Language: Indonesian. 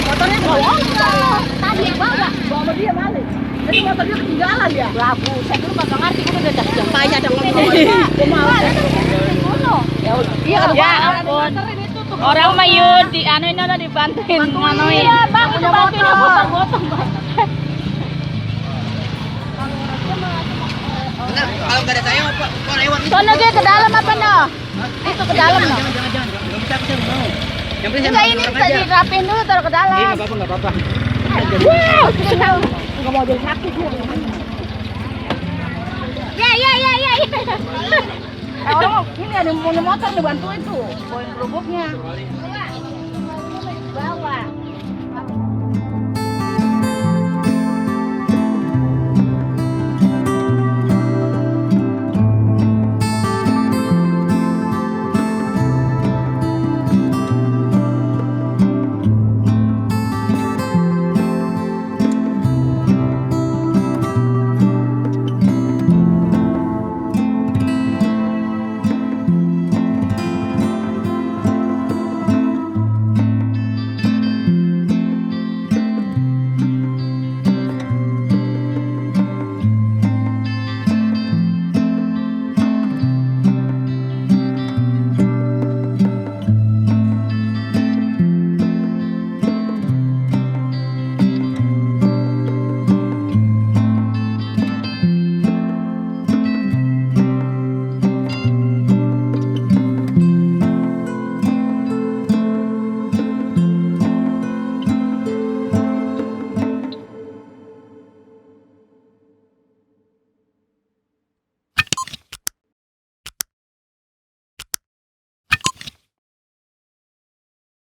Motornya bawa tadi bawa sama dia balik. Jadi motor dia ketinggalan ya. Lagu, saya dulu kagak ngerti, udah dah jam payah dah ngomong. Iya, ya ampun. Orang mah yuk di anu ini udah dibantuin nganuin. Iya, Bang, itu bantuin gotong-gotong, Bang. Kalau nggak ada saya apa? Kok lewat? Sono ke dalam apa no? Itu ke dalam no. Jangan. Nggak bisa mau. Yang penting Enggak, ini bisa dirapin dulu taruh ke dalam. Nggak apa-apa. Wow, nggak mau jadi sakit gua. Ya. Orang ini ada motor dibantuin tuh, poin kerupuknya. Bawa.